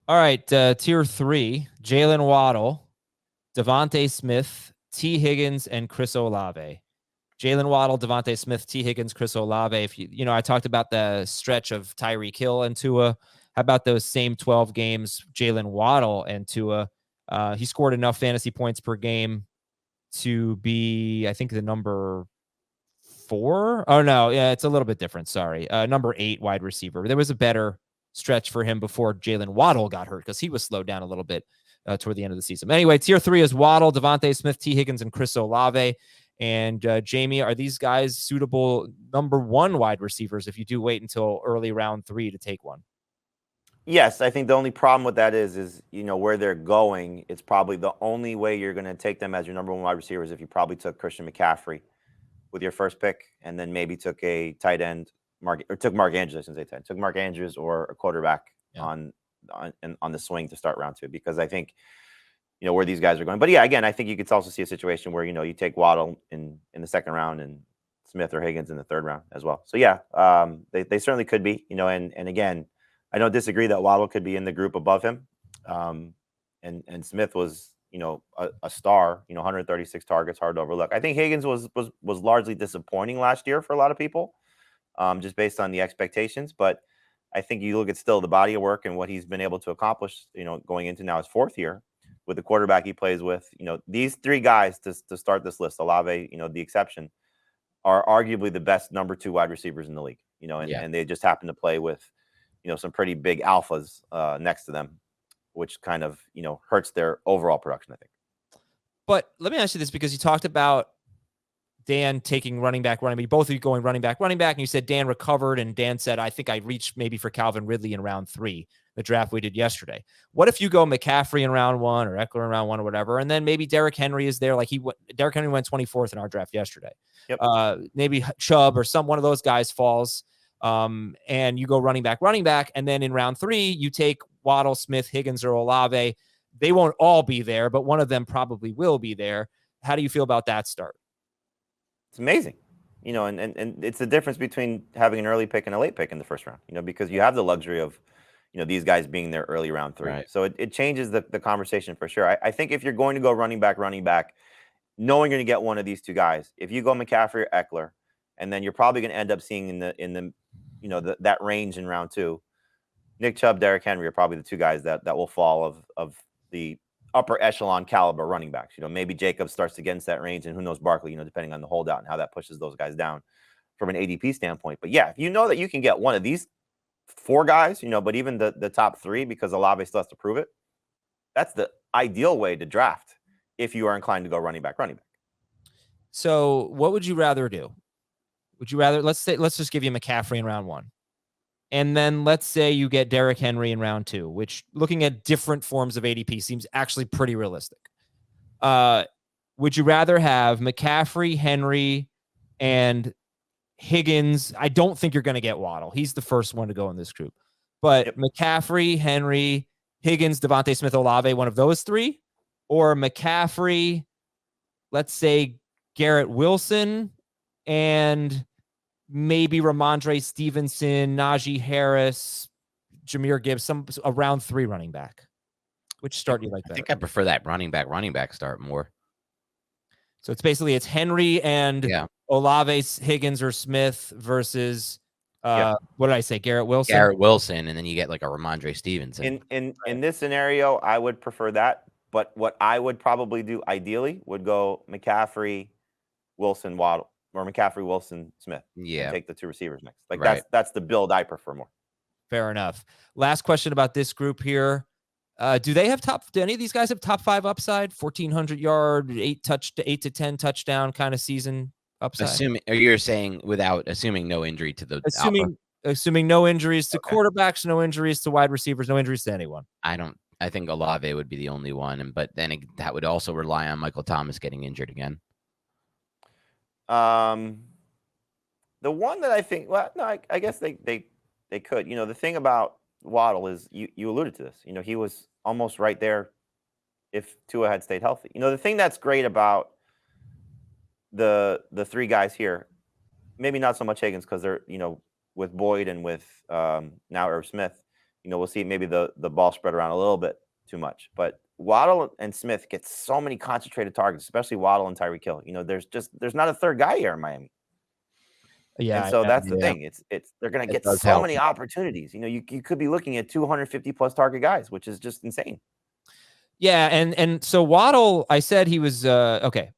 All right, tier 3, Jalen Waddle, Devontae Smith, T. Higgins, and Chris Olave. Jalen Waddle, Devontae Smith, T. Higgins, Chris Olave. If I talked about the stretch of Tyreek Hill and Tua. How about those same 12 games, Jalen Waddle and Tua? He scored enough fantasy points per game to be, I think, the number 4. Oh, no. Yeah, it's a little bit different. Sorry. Number 8 wide receiver. There was a better stretch for him before Jalen Waddle got hurt because he was slowed down a little bit toward the end of the season. Anyway, tier 3 is Waddle, Devontae Smith, T. Higgins, and Chris Olave. And Jamie, are these guys suitable number 1 wide receivers if you do wait until early round 3 to take one? Yes, I think the only problem with that is where they're going. It's probably the only way you're going to take them as your number 1 wide receiver is if you probably took Christian McCaffrey with your first pick, and then maybe took a tight end, took Mark Andrews. I shouldn't say tight end, took Mark Andrews or a quarterback on the swing to start round 2, because I think where these guys are going. But yeah, again, I think you could also see a situation where you take Waddle in the second round and Smith or Higgins in the third round as well. So yeah, they certainly could be. And again, I don't disagree that Waddle could be in the group above him. And Smith was a star, 136 targets, hard to overlook. I think Higgins was largely disappointing last year for a lot of people, just based on the expectations. But I think you look at still the body of work and what he's been able to accomplish, going into now his 4th year with the quarterback he plays with. These 3 guys to start this list, Olave, the exception, are arguably the best number 2 wide receivers in the league. And they just happen to play with, some pretty big alphas next to them, which kind of, hurts their overall production, I think. But let me ask you this, because you talked about Dan taking running back. Both of you going running back. And you said Dan recovered, and Dan said, I think I reached maybe for Calvin Ridley in round 3, the draft we did yesterday. What if you go McCaffrey in round 1 or Eckler in round 1 or whatever, and then maybe Derrick Henry is there? Derrick Henry went 24th in our draft yesterday. Yep. Maybe Chubb or one of those guys falls, and you go running back, and then in round 3 you take Waddle, Smith, Higgins, or Olave. They won't all be there, but one of them probably will be there. How do you feel about that start? It's amazing, and it's the difference between having an early pick and a late pick in the first round, because you have the luxury of, these guys being there early round 3. Right. So it changes the conversation for sure. I think if you're going to go running back, knowing you're going to get one of these 2 guys, if you go McCaffrey or Eckler, and then you're probably going to end up seeing in the that range in round 2, Nick Chubb, Derrick Henry are probably the 2 guys that will fall of the upper echelon caliber running backs. Maybe Jacobs starts against that range, and who knows Barkley, depending on the holdout and how that pushes those guys down from an ADP standpoint. But yeah, if you know that you can get one of these 4 guys, but even the top 3, because Olave still has to prove it, that's the ideal way to draft if you are inclined to go running back. So what would you rather do? Would you rather, let's just give you McCaffrey in round 1. And then let's say you get Derrick Henry in round 2, which, looking at different forms of ADP, seems actually pretty realistic. Would you rather have McCaffrey, Henry, and Higgins? I don't think you're going to get Waddle. He's the first one to go in this group. But McCaffrey, Henry, Higgins, Devontae Smith, Olave, one of those 3? Or McCaffrey, let's say Garrett Wilson, and maybe Ramondre Stevenson, Najee Harris, Jahmyr Gibbs, a round 3 running back. Which start do you like better? I think I prefer that running back start more. So it's Henry and Olave, Higgins, or Smith versus what did I say? Garrett Wilson? Garrett Wilson, and then you get like a Ramondre Stevenson. In this scenario, I would prefer that. But what I would probably do ideally would go McCaffrey, Wilson, Waddle, or McCaffrey, Wilson, Smith. Yeah. Take the 2 receivers next. That's the build I prefer more. Fair enough. Last question about this group here. Do any of these guys have top 5 upside? 1,400 yard, 8 to 10 touchdown kind of season upside? You're saying assuming no injury to the assuming no injuries to quarterbacks, no injuries to wide receivers, no injuries to anyone. I think Olave would be the only one, but then that would also rely on Michael Thomas getting injured again. The one that I think, I guess they could. The thing about Waddle is you alluded to this. He was almost right there if Tua had stayed healthy. The thing that's great about the 3 guys here, maybe not so much Higgins because they're with Boyd and with now Irv Smith, we'll see maybe the ball spread around a little bit too much. But Waddle and Smith get so many concentrated targets, especially Waddle and Tyreek Hill. There's not a third guy here in Miami. Yeah, And so that's the Yeah. thing. They're going to get does so help. many opportunities. You could be looking at 250 plus target guys, which is just insane. Yeah, and so Waddle, I said he was okay.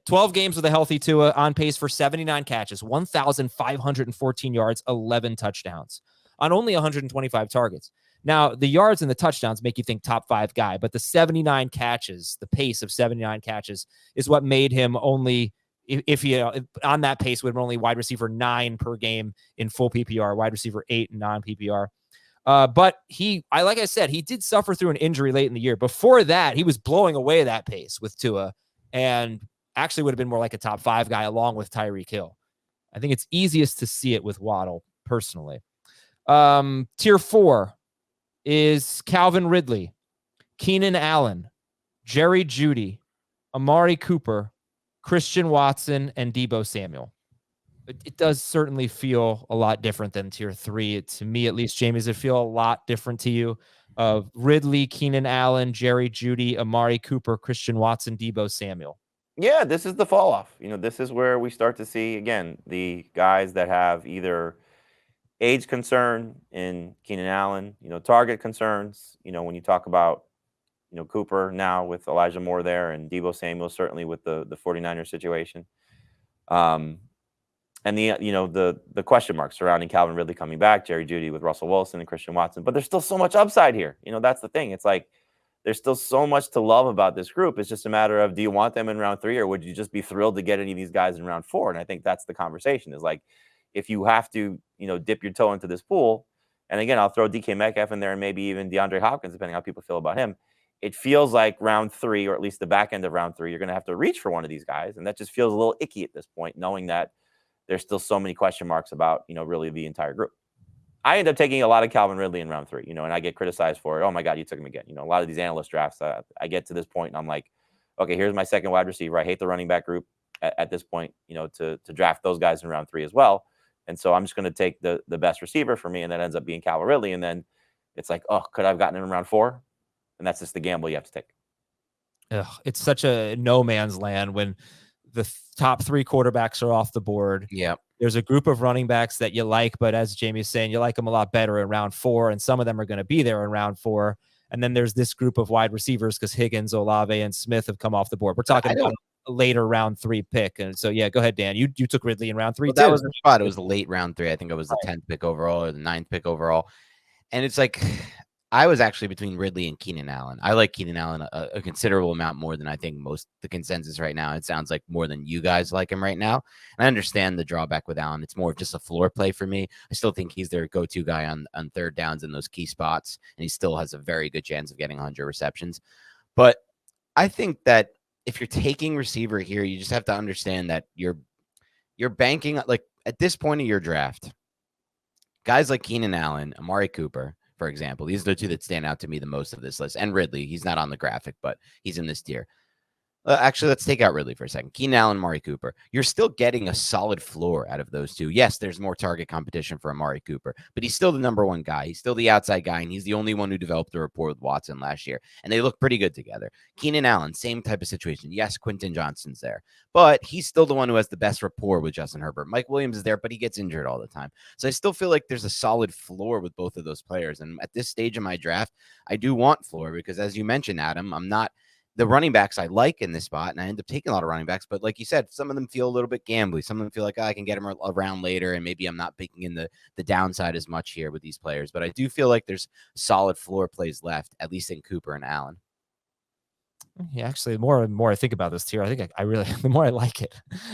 12 games with a healthy Tua, on pace for 79 catches, 1,514 yards, 11 touchdowns on only 125 targets. Now, the yards and the touchdowns make you think top 5 guy, but the 79 catches, the pace of 79 catches is what made him only, if he on that pace, would have been only wide receiver 9 per game in full PPR, wide receiver 8 in non-PPR. But like I said, he did suffer through an injury late in the year. Before that, he was blowing away that pace with Tua, and actually would have been more like a top 5 guy along with Tyreek Hill. I think it's easiest to see it with Waddle personally. Tier 4 is Calvin Ridley, Keenan Allen, Jerry Jeudy, Amari Cooper, Christian Watson, and Deebo Samuel. It does certainly feel a lot different than tier 3. To me, at least, Jamie, does it feel a lot different to you? Of Ridley, Keenan Allen, Jerry Jeudy, Amari Cooper, Christian Watson, Deebo Samuel. Yeah, this is the fall off. This is where we start to see, again, the guys that have either age concern in Keenan Allen, target concerns, when you talk about, Cooper now with Elijah Moore there, and Deebo Samuel certainly with the 49ers situation. And the question marks surrounding Calvin Ridley coming back, Jerry Jeudy with Russell Wilson and Christian Watson. But there's still so much upside here. That's the thing. It's like there's still so much to love about this group. It's just a matter of, do you want them in round 3, or would you just be thrilled to get any of these guys in round 4? And I think that's the conversation, is like, if you have to, dip your toe into this pool, and again, I'll throw DK Metcalf in there and maybe even DeAndre Hopkins, depending on how people feel about him. It feels like round 3, or at least the back end of round 3, you're going to have to reach for one of these guys. And that just feels a little icky at this point, knowing that there's still so many question marks about, really the entire group. I end up taking a lot of Calvin Ridley in round 3, and I get criticized for it. Oh my God, you took him again. A lot of these analyst drafts, I get to this point and I'm like, okay, here's my second wide receiver. I hate the running back group at this point, to draft those guys in round 3 as well. And so I'm just going to take the best receiver for me, and that ends up being Calvin Ridley. And then it's like, oh, could I have gotten him in round 4? And that's just the gamble you have to take. Ugh, it's such a no man's land when the top 3 quarterbacks are off the board. Yeah. There's a group of running backs that you like, but as Jamie's saying, you like them a lot better in round 4, and some of them are going to be there in round 4. And then there's this group of wide receivers because Higgins, Olave, and Smith have come off the board. We're talking about a later round 3 pick. And so, yeah, go ahead, Dan. You took Ridley in round 3 too. That was the spot. It was the late round 3. I think it was the 10th pick overall or the 9th pick overall. And it's like, I was actually between Ridley and Keenan Allen. I like Keenan Allen a considerable amount more than I think most the consensus right now. It sounds like more than you guys like him right now. And I understand the drawback with Allen. It's more of just a floor play for me. I still think he's their go-to guy on third downs in those key spots, and he still has a very good chance of getting 100 receptions. But I think that if you're taking receiver here, you just have to understand that you're banking, like at this point of your draft, guys like Keenan Allen, Amari Cooper, for example, these are the 2 that stand out to me the most of this list. And Ridley, he's not on the graphic, but he's in this tier. Actually, let's take out Ridley for a second. Keenan Allen, Amari Cooper. You're still getting a solid floor out of those 2. Yes, there's more target competition for Amari Cooper, but he's still the number 1 guy. He's still the outside guy, and he's the only one who developed a rapport with Watson last year, and they look pretty good together. Keenan Allen, same type of situation. Yes, Quentin Johnston's there, but he's still the one who has the best rapport with Justin Herbert. Mike Williams is there, but he gets injured all the time. So I still feel like there's a solid floor with both of those players, and at this stage of my draft, I do want floor because, as you mentioned, Adam, I'm not the running backs I like in this spot, and I end up taking a lot of running backs. But like you said, some of them feel a little bit gambly. Some of them feel like, oh, I can get them around later, and maybe I'm not baking in the downside as much here with these players. But I do feel like there's solid floor plays left, at least in Cooper and Allen. Yeah, actually, the more and more I think about this tier, I think I really, the more I like it.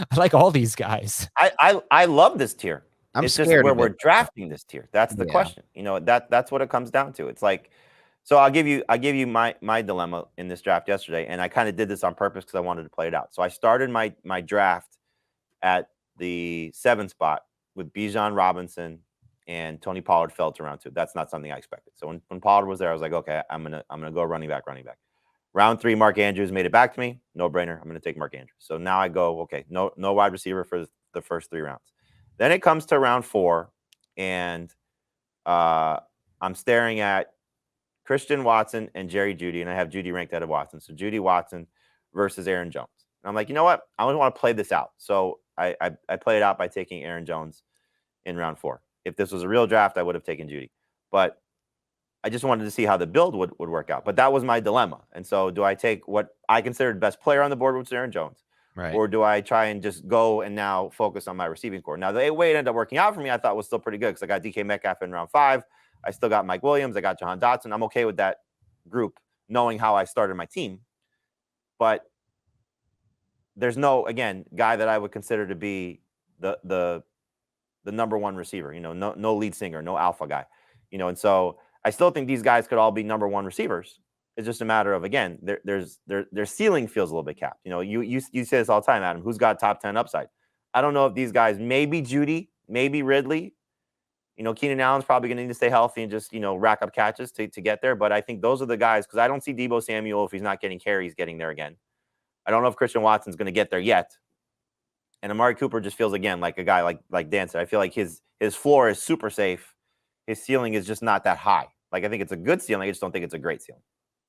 I like all these guys. I love this tier. It's scared just where we're drafting this tier. That's the question. That's what it comes down to. It's like, so I'll give you my dilemma in this draft yesterday, and I kind of did this on purpose because I wanted to play it out. So I started my draft at the 7th spot with Bijan Robinson and Tony Pollard fell to round 2. That's not something I expected. So when Pollard was there, I was like, okay, I'm gonna go running back. Round 3, Mark Andrews made it back to me. No brainer. I'm gonna take Mark Andrews. So now I go, okay, no wide receiver for the first 3 rounds. Then it comes to round 4, and I'm staring at Christian Watson and Jerry Jeudy, and I have Jeudy ranked out of Watson. So Jeudy Watson versus Aaron Jones. And I'm like, you know what? I want to play this out. So I played it out by taking Aaron Jones in round 4. If this was a real draft, I would have taken Jeudy. But I just wanted to see how the build would work out. But that was my dilemma. And so do I take what I considered the best player on the board, which is Aaron Jones? Right. Or do I try and just go and now focus on my receiving core? Now, the way it ended up working out for me, I thought was still pretty good because I got DK Metcalf in round 5. I still got Mike Williams. I got Jahan Dotson. I'm okay with that group, knowing how I started my team. But there's no, again, guy that I would consider to be the number one receiver. No lead singer, no alpha guy. And so I still think these guys could all be number one receivers. It's just a matter of, again, their ceiling feels a little bit capped. You say this all the time, Adam. Who's got top 10 upside? I don't know if these guys, maybe Jeudy, maybe Ridley. Keenan Allen's probably going to need to stay healthy and just, rack up catches to get there. But I think those are the guys, because I don't see Deebo Samuel, if he's not getting carries, getting there again. I don't know if Christian Watson's going to get there yet. And Amari Cooper just feels, again, like a guy like Dan said. I feel like his floor is super safe. His ceiling is just not that high. Like, I think it's a good ceiling. I just don't think it's a great ceiling.